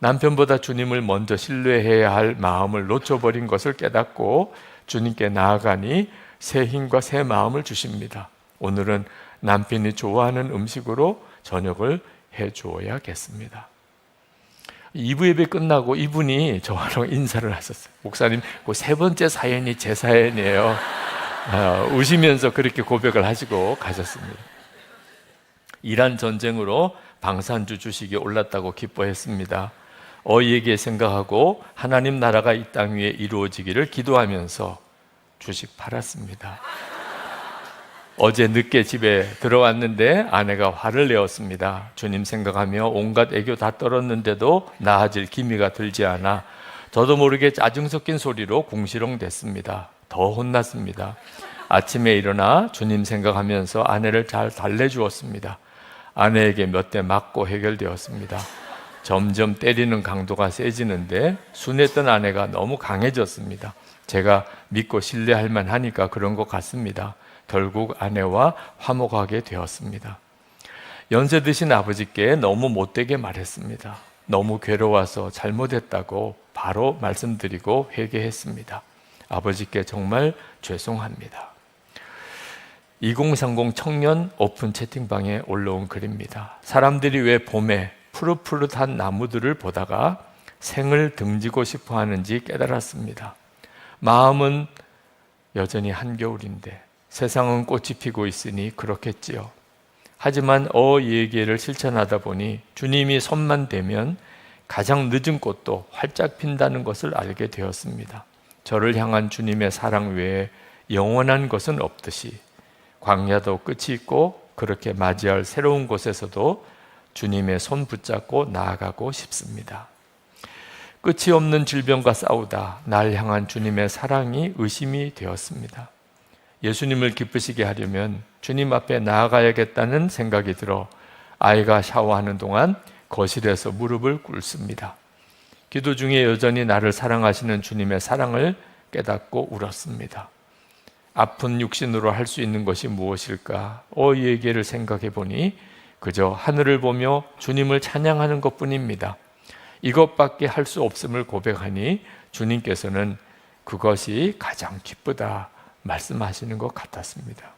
남편보다 주님을 먼저 신뢰해야 할 마음을 놓쳐버린 것을 깨닫고 주님께 나아가니 새 힘과 새 마음을 주십니다. 오늘은 남편이 좋아하는 음식으로 저녁을 해주어야겠습니다. 2부 예배 끝나고 이분이 저랑 인사를 하셨어요. 목사님, 그 세 번째 사연이 제 사연이에요. 우시면서 그렇게 고백을 하시고 가셨습니다. 이란 전쟁으로 방산주 주식이 올랐다고 기뻐했습니다. 어이에게 생각하고 하나님 나라가 이 땅 위에 이루어지기를 기도하면서 주식 팔았습니다. 어제 늦게 집에 들어왔는데 아내가 화를 내었습니다. 주님 생각하며 온갖 애교 다 떨었는데도 나아질 기미가 들지 않아 저도 모르게 짜증 섞인 소리로 궁시렁 됐습니다. 더 혼났습니다. 아침에 일어나 주님 생각하면서 아내를 잘 달래주었습니다. 아내에게 몇 대 맞고 해결되었습니다. 점점 때리는 강도가 세지는데 순했던 아내가 너무 강해졌습니다. 제가 믿고 신뢰할 만하니까 그런 것 같습니다. 결국 아내와 화목하게 되었습니다. 연세 드신 아버지께 너무 못되게 말했습니다. 너무 괴로워서 잘못했다고 바로 말씀드리고 회개했습니다. 아버지께 정말 죄송합니다. 2030 청년 오픈 채팅방에 올라온 글입니다. 사람들이 왜 봄에 푸릇푸릇한 나무들을 보다가 생을 등지고 싶어 하는지 깨달았습니다. 마음은 여전히 한겨울인데 세상은 꽃이 피고 있으니 그렇겠지요. 하지만 예계를 실천하다 보니 주님이 손만 대면 가장 늦은 꽃도 활짝 핀다는 것을 알게 되었습니다. 저를 향한 주님의 사랑 외에 영원한 것은 없듯이 광야도 끝이 있고 그렇게 맞이할 새로운 곳에서도 주님의 손 붙잡고 나아가고 싶습니다. 끝이 없는 질병과 싸우다 날 향한 주님의 사랑이 의심이 되었습니다. 예수님을 기쁘시게 하려면 주님 앞에 나아가야겠다는 생각이 들어 아이가 샤워하는 동안 거실에서 무릎을 꿇습니다. 기도 중에 여전히 나를 사랑하시는 주님의 사랑을 깨닫고 울었습니다. 아픈 육신으로 할 수 있는 것이 무엇일까? 이 얘기를 생각해 보니 그저 하늘을 보며 주님을 찬양하는 것뿐입니다. 이것밖에 할 수 없음을 고백하니 주님께서는 그것이 가장 기쁘다 말씀하시는 것 같았습니다.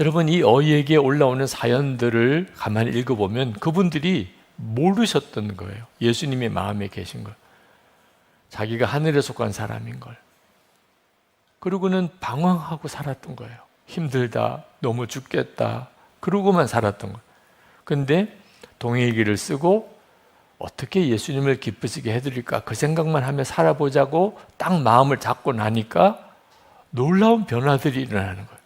여러분, 이 어이에게 올라오는 사연들을 가만히 읽어보면 그분들이 모르셨던 거예요. 예수님의 마음에 계신 걸. 자기가 하늘에 속한 사람인 걸. 그러고는 방황하고 살았던 거예요. 힘들다, 너무 죽겠다, 그러고만 살았던 거예요. 근데 동행일기를 쓰고 어떻게 예수님을 기쁘시게 해드릴까 그 생각만 하며 살아보자고 딱 마음을 잡고 나니까 놀라운 변화들이 일어나는 거예요.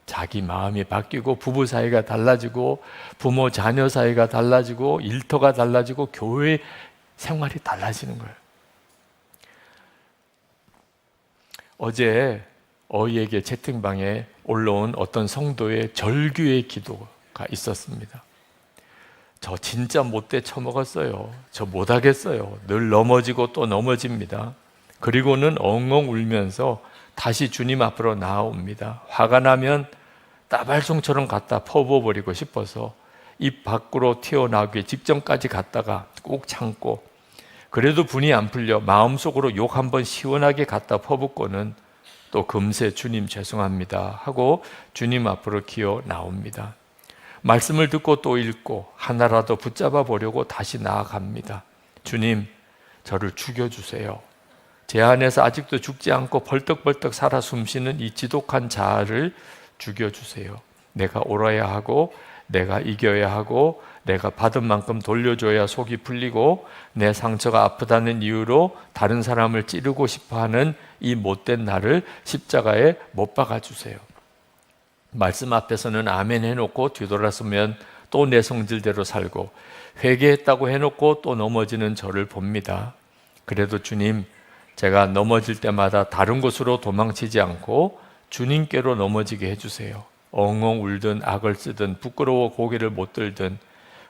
자기 마음이 바뀌고 부부 사이가 달라지고 부모 자녀 사이가 달라지고 일터가 달라지고 교회 생활이 달라지는 거예요. 어제 어이에게 채팅방에 올라온 어떤 성도의 절규의 기도가 있었습니다. 저 진짜 못돼 처먹었어요. 저 못하겠어요. 늘 넘어지고 또 넘어집니다. 그리고는 엉엉 울면서 다시 주님 앞으로 나아옵니다. 화가 나면 따발송처럼 갖다 퍼부어버리고 싶어서 입 밖으로 튀어나오기 직전까지 갔다가 꼭 참고 그래도 분이 안 풀려 마음속으로 욕 한번 시원하게 갖다 퍼붓고는 또 금세 주님 죄송합니다 하고 주님 앞으로 기어 나옵니다. 말씀을 듣고 또 읽고 하나라도 붙잡아 보려고 다시 나아갑니다. 주님, 저를 죽여주세요. 제 안에서 아직도 죽지 않고 벌떡벌떡 살아 숨쉬는 이 지독한 자아를 죽여주세요. 내가 옳아야 하고 내가 이겨야 하고 내가 받은 만큼 돌려줘야 속이 풀리고 내 상처가 아프다는 이유로 다른 사람을 찌르고 싶어하는 이 못된 나를 십자가에 못 박아주세요. 말씀 앞에서는 아멘 해놓고 뒤돌아서면 또 내 성질대로 살고 회개했다고 해놓고 또 넘어지는 저를 봅니다. 그래도 주님, 제가 넘어질 때마다 다른 곳으로 도망치지 않고 주님께로 넘어지게 해주세요. 엉엉 울든 악을 쓰든 부끄러워 고개를 못 들든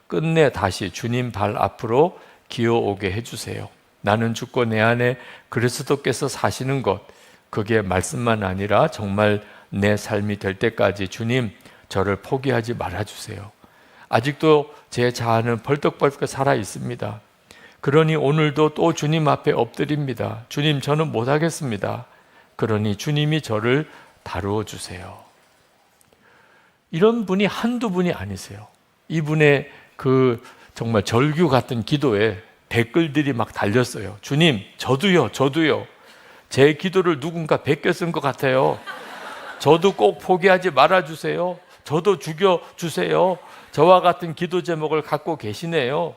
끝내 다시 주님 발 앞으로 기어오게 해주세요. 나는 죽고 내 안에 그리스도께서 사시는 것, 그게 말씀만 아니라 정말 내 삶이 될 때까지 주님, 저를 포기하지 말아주세요. 아직도 제 자아는 벌떡벌떡 살아 있습니다. 그러니 오늘도 또 주님 앞에 엎드립니다. 주님, 저는 못하겠습니다. 그러니 주님이 저를 다루어 주세요. 이런 분이 한두 분이 아니세요. 이분의 그 정말 절규 같은 기도에 댓글들이 막 달렸어요. 주님, 저도요. 제 기도를 누군가 베껴 쓴 것 같아요. 저도 꼭 포기하지 말아주세요. 저도 죽여주세요. 저와 같은 기도 제목을 갖고 계시네요.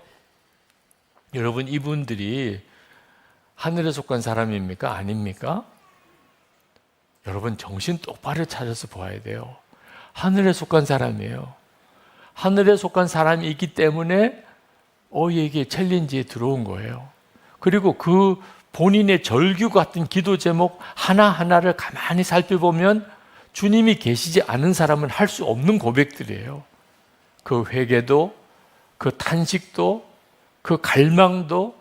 여러분, 이분들이 하늘에 속한 사람입니까? 아닙니까? 여러분, 정신 똑바로 차려서 보아야 돼요. 하늘에 속한 사람이에요. 하늘에 속한 사람이 있기 때문에 어이에게 챌린지에 들어온 거예요. 그리고 그 본인의 절규 같은 기도 제목 하나하나를 가만히 살펴보면 주님이 계시지 않은 사람은 할 수 없는 고백들이에요. 그 회개도, 그 탄식도, 그 갈망도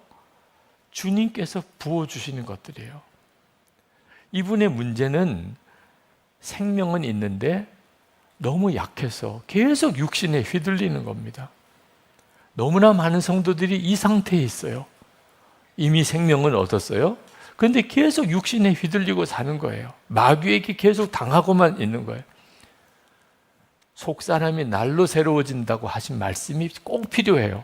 주님께서 부어주시는 것들이에요. 이분의 문제는 생명은 있는데 너무 약해서 계속 육신에 휘둘리는 겁니다. 너무나 많은 성도들이 이 상태에 있어요. 이미 생명은 얻었어요. 그런데 계속 육신에 휘둘리고 사는 거예요. 마귀에게 계속 당하고만 있는 거예요. 속 사람이 날로 새로워진다고 하신 말씀이 꼭 필요해요.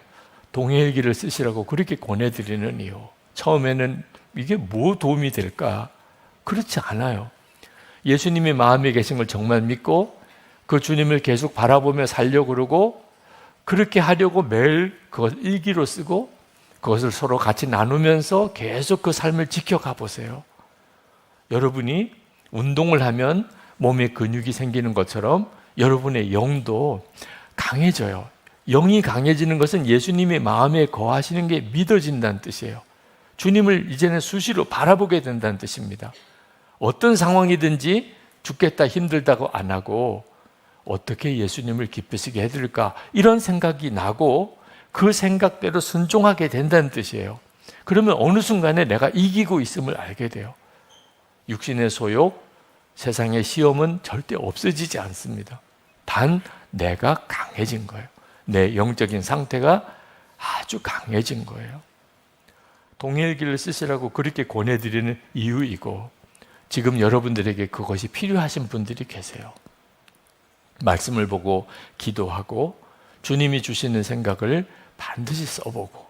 동해일기를 쓰시라고 그렇게 권해드리는 이유. 처음에는 이게 뭐 도움이 될까? 그렇지 않아요. 예수님이 마음에 계신 걸 정말 믿고 그 주님을 계속 바라보며 살려고 그러고 그렇게 하려고 매일 그걸 일기로 쓰고 그것을 서로 같이 나누면서 계속 그 삶을 지켜가 보세요. 여러분이 운동을 하면 몸에 근육이 생기는 것처럼 여러분의 영도 강해져요. 영이 강해지는 것은 예수님의 마음에 거하시는 게 믿어진다는 뜻이에요. 주님을 이제는 수시로 바라보게 된다는 뜻입니다. 어떤 상황이든지 죽겠다 힘들다고 안 하고 어떻게 예수님을 기쁘시게 해드릴까 이런 생각이 나고 그 생각대로 순종하게 된다는 뜻이에요. 그러면 어느 순간에 내가 이기고 있음을 알게 돼요. 육신의 소욕, 세상의 시험은 절대 없어지지 않습니다. 단 내가 강해진 거예요. 내 영적인 상태가 아주 강해진 거예요. 동해일기를 쓰시라고 그렇게 권해드리는 이유이고 지금 여러분들에게 그것이 필요하신 분들이 계세요. 말씀을 보고 기도하고 주님이 주시는 생각을 반드시 써보고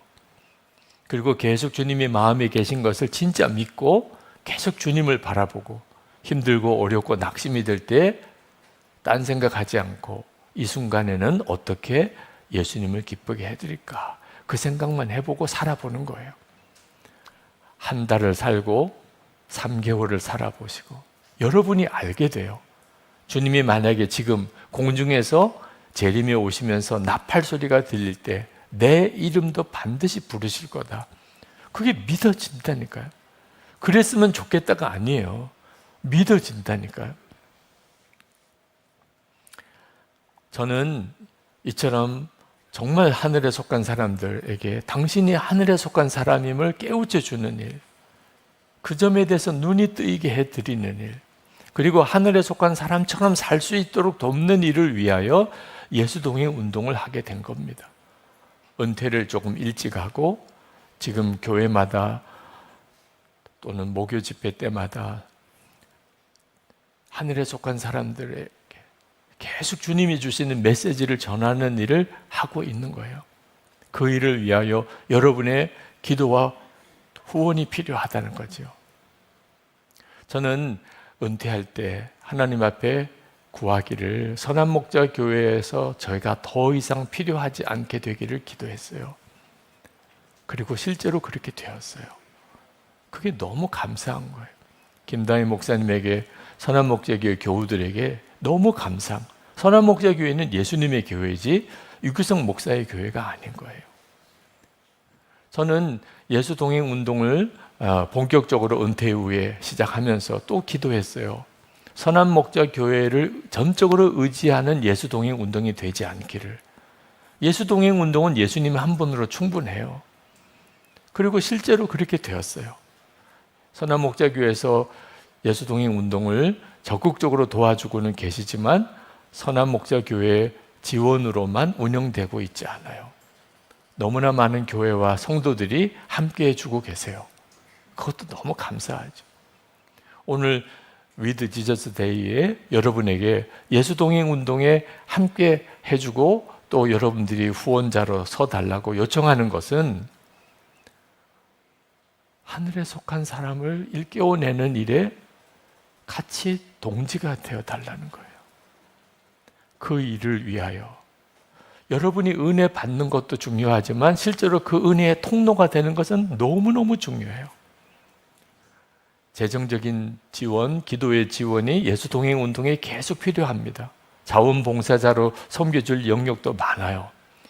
그리고 계속 주님이 마음에 계신 것을 진짜 믿고 계속 주님을 바라보고 힘들고 어렵고 낙심이 될 때 딴 생각하지 않고 이 순간에는 어떻게 예수님을 기쁘게 해드릴까 그 생각만 해보고 살아보는 거예요. 한 달을 살고 3개월을 살아보시고 여러분이 알게 돼요. 주님이 만약에 지금 공중에서 재림에 오시면서 나팔 소리가 들릴 때 내 이름도 반드시 부르실 거다. 그게 믿어진다니까요. 그랬으면 좋겠다가 아니에요. 믿어진다니까요. 저는 이처럼 정말 하늘에 속한 사람들에게 당신이 하늘에 속한 사람임을 깨우쳐 주는 일, 그 점에 대해서 눈이 뜨이게 해드리는 일, 그리고 하늘에 속한 사람처럼 살 수 있도록 돕는 일을 위하여 예수동행 운동을 하게 된 겁니다. 은퇴를 조금 일찍 하고 지금 교회마다 또는 목요 집회 때마다 하늘에 속한 사람들에게 계속 주님이 주시는 메시지를 전하는 일을 하고 있는 거예요. 그 일을 위하여 여러분의 기도와 후원이 필요하다는 거죠. 저는 은퇴할 때 하나님 앞에 구하기를 선한목자교회에서 저희가 더 이상 필요하지 않게 되기를 기도했어요. 그리고 실제로 그렇게 되었어요. 그게 너무 감사한 거예요. 김다희 목사님에게 선한목자교회 교우들에게 너무 감사한. 선한목자교회는 예수님의 교회지 유규성 목사의 교회가 아닌 거예요. 저는 예수동행운동을 본격적으로 은퇴 후에 시작하면서 또 기도했어요. 선한목자교회를 전적으로 의지하는 예수동행운동이 되지 않기를. 예수동행운동은 예수님 한 분으로 충분해요. 그리고 실제로 그렇게 되었어요. 선한목자교회에서 예수동행운동을 적극적으로 도와주고는 계시지만 선한목자교회 지원으로만 운영되고 있지 않아요. 너무나 많은 교회와 성도들이 함께 해주고 계세요. 그것도 너무 감사하죠. 오늘 위드 지저스 데이에 여러분에게 예수동행운동에 함께 해주고 또 여러분들이 후원자로 서달라고 요청하는 것은 하늘에 속한 사람을 일깨워내는 일에 같이 동지가 되어 달라는 거예요. 그 일을 위하여 여러분이 은혜 받는 것도 중요하지만 실제로 그 은혜의 통로가 되는 것은 너무너무 중요해요. 재정적인 지원, 기도의 지원이 예수 동행 운동에 계속 필요합니다. 자원봉사자로 섬겨줄 영역도 많아요.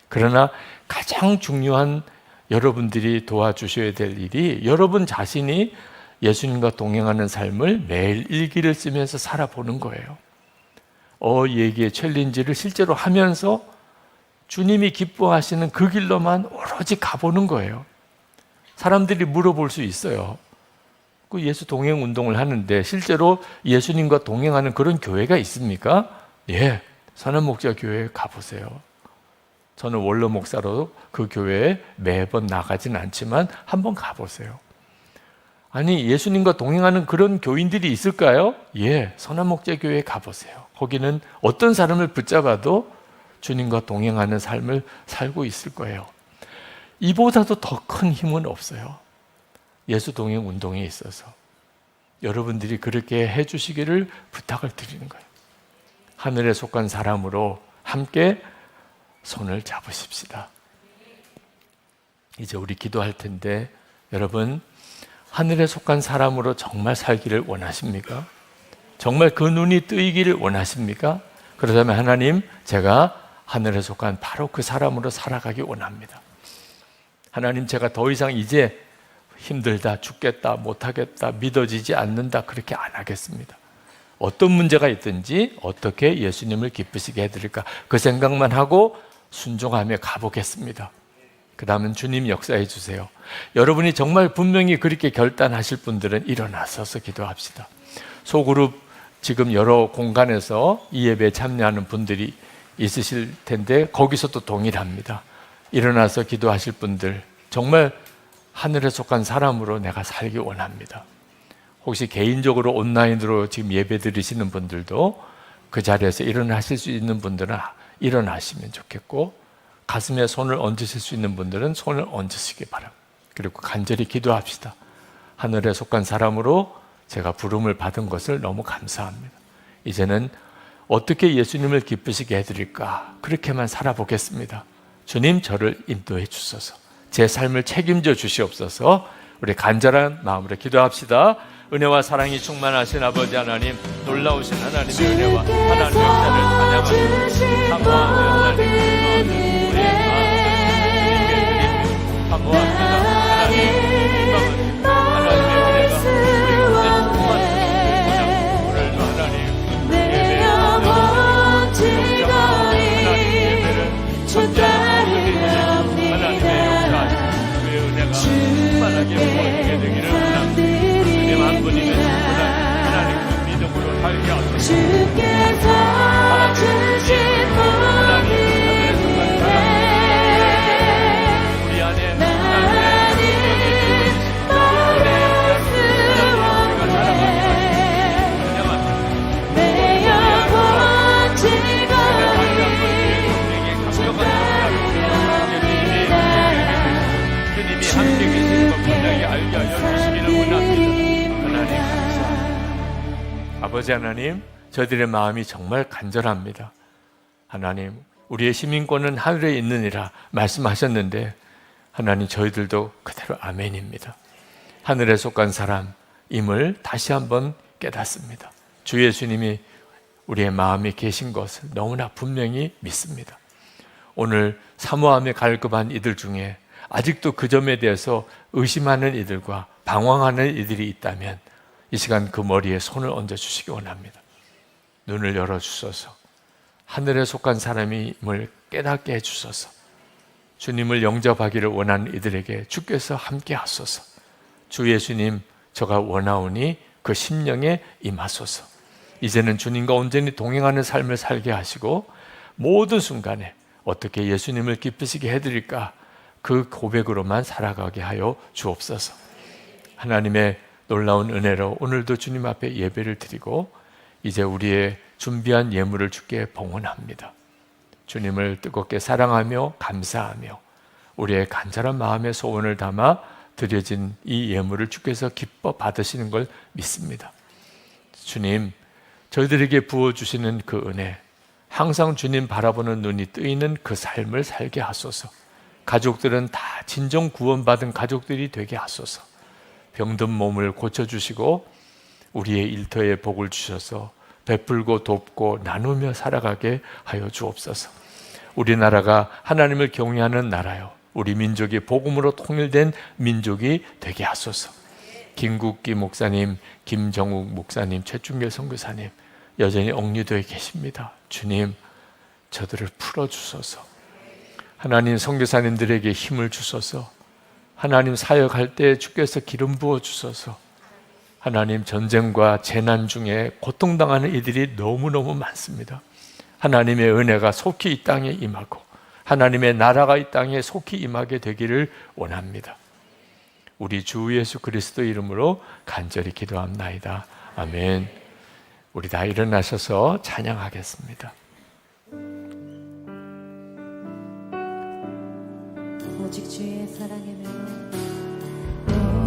그러나 가장 중요한 여러분들이 도와주셔야 될 일이 여러분 자신이 예수님과 동행하는 삶을 매일 일기를 쓰면서 살아보는 거예요. 얘기의 챌린지를 실제로 하면서 주님이 기뻐하시는 그 길로만 오로지 가보는 거예요. 사람들이 물어볼 수 있어요. 그 예수 동행 운동을 하는데 실제로 예수님과 동행하는 그런 교회가 있습니까? 예, 선한목자교회에 가보세요. 저는 원로 목사로 그 교회에 매번 나가진 않지만 한번 가보세요. 아니, 예수님과 동행하는 그런 교인들이 있을까요? 예, 선한목자교회에 가보세요. 거기는 어떤 사람을 붙잡아도 주님과 동행하는 삶을 살고 있을 거예요. 이보다도 더 큰 힘은 없어요. 예수 동행 운동에 있어서 여러분들이 그렇게 해주시기를 부탁을 드리는 거예요. 하늘에 속한 사람으로 함께 손을 잡으십시다. 이제 우리 기도할 텐데 여러분, 하늘에 속한 사람으로 정말 살기를 원하십니까? 정말 그 눈이 뜨이기를 원하십니까? 그렇다면 하나님, 제가 하늘에 속한 바로 그 사람으로 살아가기 원합니다. 하나님, 제가 더 이상 이제 힘들다, 죽겠다, 못하겠다, 믿어지지 않는다, 그렇게 안 하겠습니다. 어떤 문제가 있든지 어떻게 예수님을 기쁘시게 해드릴까, 그 생각만 하고 순종하며 가보겠습니다. 그 다음은 주님 역사해 주세요. 여러분이 정말 분명히 그렇게 결단하실 분들은 일어나서서 기도합시다. 소그룹 지금 여러 공간에서 이 예배에 참여하는 분들이 있으실 텐데 거기서도 동일합니다. 일어나서 기도하실 분들, 정말 하늘에 속한 사람으로 내가 살기 원합니다. 혹시 개인적으로 온라인으로 지금 예배 드리시는 분들도 그 자리에서 일어나실 수 있는 분들은 일어나시면 좋겠고, 가슴에 손을 얹으실 수 있는 분들은 손을 얹으시기 바랍니다. 그리고 간절히 기도합시다. 하늘에 속한 사람으로 제가 부름을 받은 것을 너무 감사합니다. 이제는 어떻게 예수님을 기쁘시게 해드릴까, 그렇게만 살아보겠습니다. 주님, 저를 인도해 주소서. 제 삶을 책임져 주시옵소서. 우리 간절한 마음으로 기도합시다. 은혜와 사랑이 충만하신 아버지 하나님, 놀라우신 하나님의 은혜와 하나님의 역사를 찬양하며 사모하며 하나님 우리의 마음을 사모합니다. 하나님, 하나님의 은혜가 우리 가운데 충만하시고 오늘도 하나님 예배에 하나님 예배를 전달하시는 하나님의 역사, 그의 은혜가 충만하게 부어지게 되기를 원합니다. 한 분이면 하나님 그 믿음으로 살게 하소서. 주께서 주신 우리 안에 내 영혼 주님이 함께 계시는 것 분명히 알게 하여 주시기를 원합니다. 아버지 하나님, 저희들의 마음이 정말 간절합니다. 하나님, 우리의 시민권은 하늘에 있느니라 말씀하셨는데 하나님, 저희들도 그대로 아멘입니다. 하늘에 속한 사람임을 다시 한번 깨닫습니다. 주 예수님이 우리의 마음에 계신 것을 너무나 분명히 믿습니다. 오늘 사모함에 갈급한 이들 중에 아직도 그 점에 대해서 의심하는 이들과 방황하는 이들이 있다면 이 시간 그 머리에 손을 얹어 주시기 원합니다. 눈을 열어 주소서. 하늘에 속한 사람임을 깨닫게 해 주소서. 주님을 영접하기를 원하는 이들에게 주께서 함께 하소서. 주 예수님, 저가 원하오니 그 심령에 임하소서. 이제는 주님과 온전히 동행하는 삶을 살게 하시고 모든 순간에 어떻게 예수님을 기쁘시게 해드릴까, 그 고백으로만 살아가게 하여 주옵소서. 하나님의 놀라운 은혜로 오늘도 주님 앞에 예배를 드리고 이제 우리의 준비한 예물을 주께 봉헌합니다. 주님을 뜨겁게 사랑하며 감사하며 우리의 간절한 마음의 소원을 담아 드려진 이 예물을 주께서 기뻐 받으시는 걸 믿습니다. 주님, 저희들에게 부어주시는 그 은혜, 항상 주님 바라보는 눈이 뜨이는 그 삶을 살게 하소서. 가족들은 다 진정 구원받은 가족들이 되게 하소서. 병든 몸을 고쳐주시고 우리의 일터에 복을 주셔서 베풀고 돕고 나누며 살아가게 하여 주옵소서. 우리나라가 하나님을 경외하는 나라요, 우리 민족이 복음으로 통일된 민족이 되게 하소서. 김국기 목사님, 김정욱 목사님, 최충길 선교사님 여전히 억류되어 계십니다. 주님, 저들을 풀어주소서. 하나님, 선교사님들에게 힘을 주소서. 하나님, 사역할 때 주께서 기름 부어주소서. 하나님, 전쟁과 재난 중에 고통당하는 이들이 너무너무 많습니다. 하나님의 은혜가 속히 이 땅에 임하고 하나님의 나라가 이 땅에 속히 임하게 되기를 원합니다. 우리 주 예수 그리스도 이름으로 간절히 기도합나이다. 아멘. 우리 다 일어나셔서 찬양하겠습니다. 오직 주의 사랑에 매여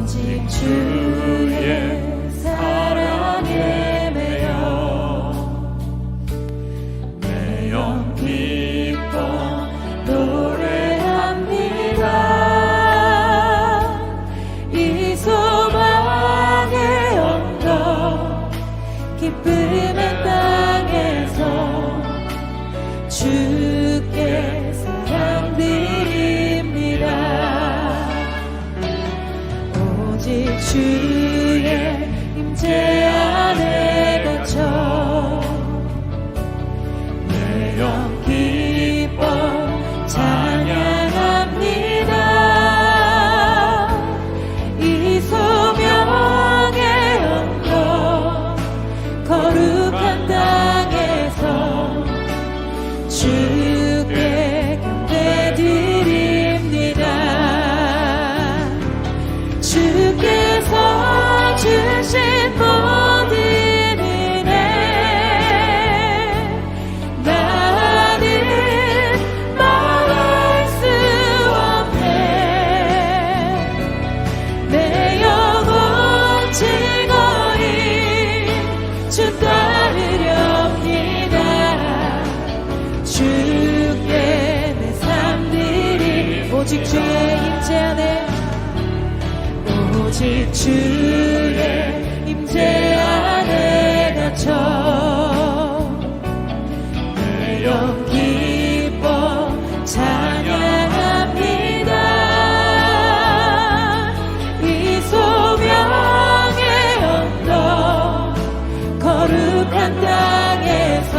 오직 주의 사랑에 매여 내 영 기뻐 노래합니다. 이 소망의 언덕 기쁨의 땅에서 주께 사랑 드립니다. 오직 주의 임재 안에 갇혀 내 영 기뻐 찬양합니다. 이 소명의 언덕 거룩한 땅에서 주께 경배드립니다. 주께서 주신 모든 은혜 나는 말할 수 없네. 내 영혼 즐거이 주 따르렵니다. 주께 내 삶들이 오직 주의 임재 안에 오직 주의 임재 안에 갇혀 내 영 기뻐 찬양합니다. 이 소명의 언덕 거룩한 땅에서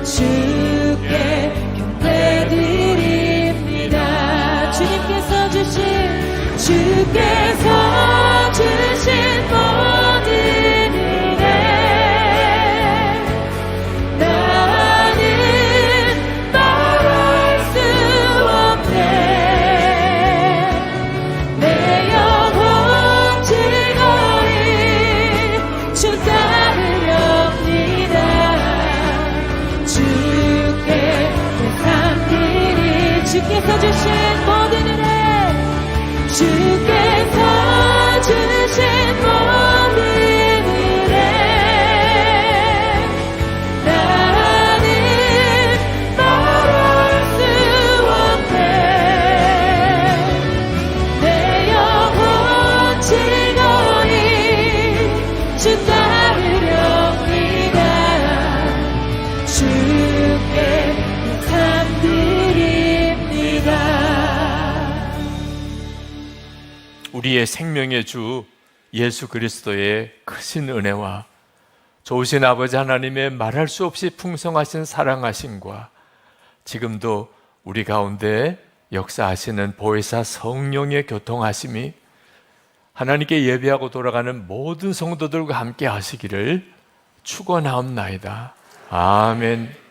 주께 경배드립니다. 주께서 주신 모든 은혜 나는 말할 수 없네. 내 영혼 즐거이 주 따르렵니다. 주께 내 삶들이 주께서 주신 모든 은혜 주께서 주신 모든 은혜 나는 말할 수 없네. 내 영혼 즐거이 주 따르렵니다. 주께 내 삶 드립니다. 우리의 생명의 주 예수 그리스도의 크신 은혜와 좋으신 아버지 하나님의 말할 수 없이 풍성하신 사랑하심과 지금도 우리 가운데 역사하시는 보혜사 성령의 교통하심이 하나님께 예배하고 돌아가는 모든 성도들과 함께 하시기를 축원하옵나이다. 아멘.